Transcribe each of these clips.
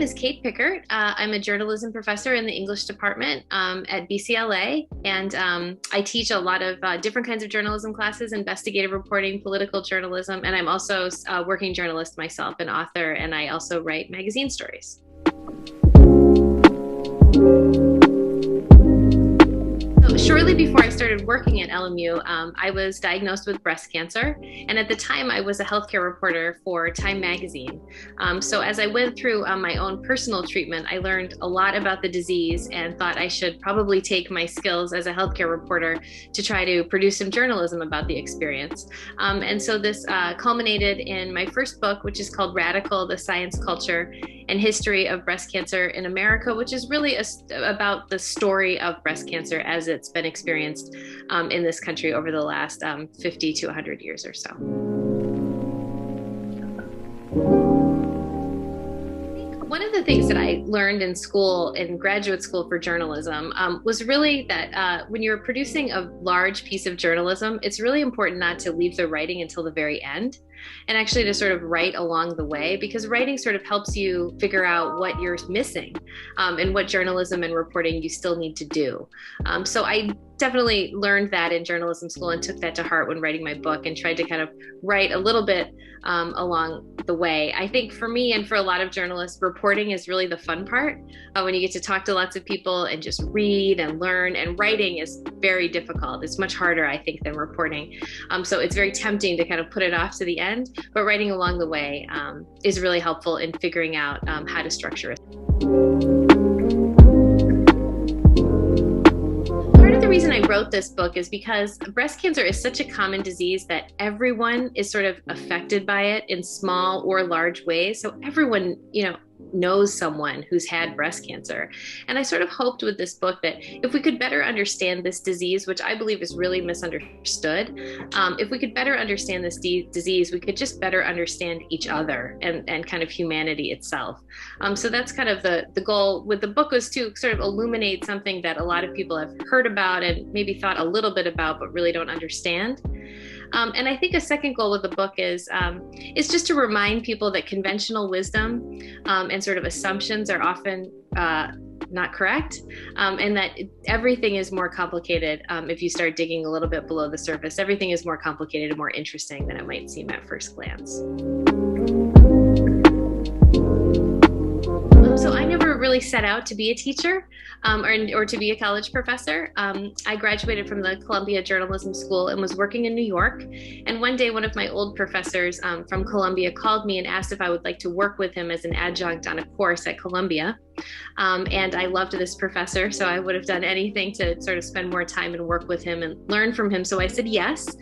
is Kate Pickert. I'm a journalism professor in the English department at BCLA, and I teach a lot of different kinds of journalism classes, investigative reporting, political journalism, and I'm also a working journalist myself, an author, and I also write magazine stories. Shortly before I started working at LMU, I was diagnosed with breast cancer. And at the time, I was a healthcare reporter for Time magazine. So as I went through my own personal treatment, I learned a lot about the disease and thought I should probably take my skills as a healthcare reporter to try to produce some journalism about the experience. And so this culminated in my first book, which is called Radical: The Science, Culture, and History of Breast Cancer in America, which is really about the story of breast cancer as it's been experienced in this country over the last 50 to 100 years or so. One of the things that I learned in school, in graduate school for journalism, was really that when you're producing a large piece of journalism, it's really important not to leave the writing until the very end, and actually to sort of write along the way, because writing sort of helps you figure out what you're missing and what journalism and reporting you still need to do. So I definitely learned that in journalism school and took that to heart when writing my book and tried to kind of write a little bit along the way. I think for me and for a lot of journalists, reporting is really the fun part when you get to talk to lots of people and just read and learn, and writing is very difficult. It's much harder, I think, than reporting. So it's very tempting to kind of put it off to the end, but writing along the way is really helpful in figuring out how to structure it. Part of the reason I wrote this book is because breast cancer is such a common disease that everyone is sort of affected by it in small or large ways. So everyone, knows someone who's had breast cancer. And I sort of hoped with this book that if we could better understand this disease, which I believe is really misunderstood, if we could better understand this disease, we could just better understand each other and kind of humanity itself. So that's kind of the goal with the book, was to sort of illuminate something that a lot of people have heard about and maybe thought a little bit about, but really don't understand. And I think a second goal of the book is just to remind people that conventional wisdom and sort of assumptions are often not correct, and that everything is more complicated if you start digging a little bit below the surface. Everything is more complicated and more interesting than it might seem at first glance. So I never really set out to be a teacher or to be a college professor. I graduated from the Columbia Journalism School and was working in New York. And one day, one of my old professors from Columbia called me and asked if I would like to work with him as an adjunct on a course at Columbia. And I loved this professor, so I would have done anything to sort of spend more time and work with him and learn from him. So I said yes,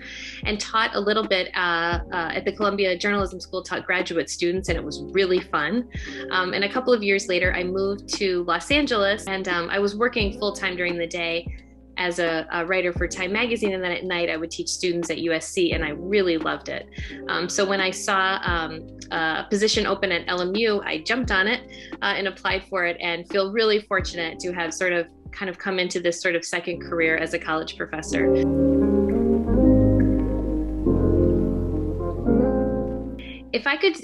and taught a little bit at the Columbia Journalism School, taught graduate students, and it was really fun. And a couple of years later, I moved to Los Angeles, and I was working full-time during the day as a writer for Time magazine, and then at night I would teach students at USC, and I really loved it. So when I saw a position open at LMU, I jumped on it and applied for it, and feel really fortunate to have sort of kind of come into this sort of second career as a college professor. If I could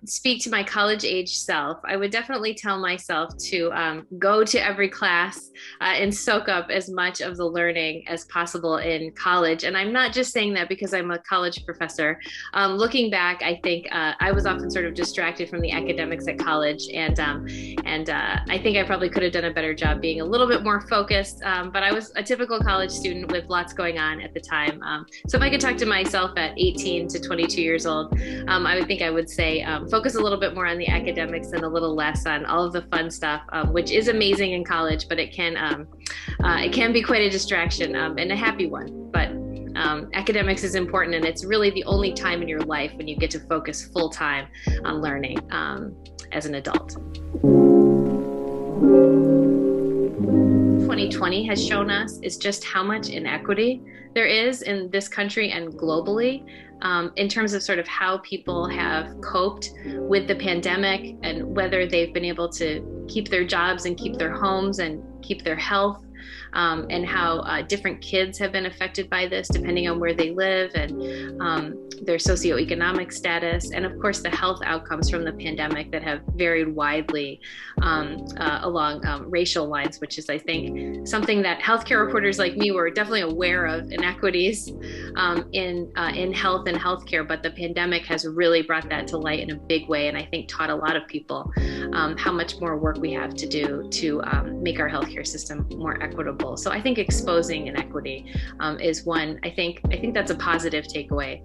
speak to my college age self, I would definitely tell myself to go to every class and soak up as much of the learning as possible in college. And I'm not just saying that because I'm a college professor. Looking back, I think I was often sort of distracted from the academics at college, and I think I probably could have done a better job being a little bit more focused. But I was a typical college student with lots going on at the time. So if I could talk to myself at 18 to 22 years old, I would think I would say focus a little bit more on the academics and a little less on all of the fun stuff, which is amazing in college, but it can be quite a distraction and a happy one. But academics is important, and it's really the only time in your life when you get to focus full time on learning as an adult. 2020 has shown us is just how much inequity there is in this country and globally, in terms of sort of how people have coped with the pandemic and whether they've been able to keep their jobs and keep their homes and keep their health. and how different kids have been affected by this depending on where they live and their socioeconomic status, and of course the health outcomes from the pandemic that have varied widely along racial lines, which is, I think, something that healthcare reporters like me were definitely aware of, inequities in health and healthcare, but the pandemic has really brought that to light in a big way, and I think taught a lot of people how much more work we have to do to make our healthcare system more equitable. So I think exposing inequity is one. I think that's a positive takeaway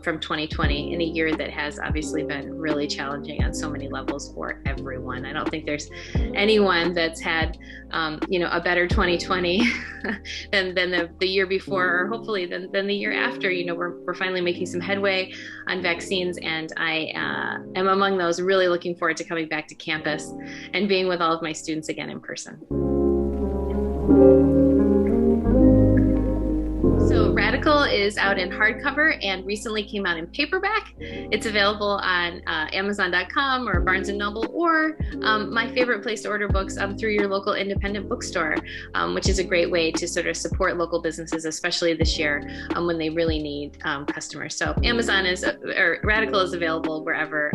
from 2020, in a year that has obviously been really challenging on so many levels for everyone. I don't think there's anyone that's had a better 2020 than the year before, or hopefully than the year after. We're finally making some headway on vaccines, and I am among those really looking forward to coming back to campus and being with all of my students again in person. So Radical is out in hardcover and recently came out in paperback. It's available on Amazon.com or Barnes & Noble, or my favorite place to order books, through your local independent bookstore, which is a great way to sort of support local businesses, especially this year when they really need customers. So Radical is available wherever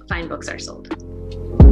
fine books are sold.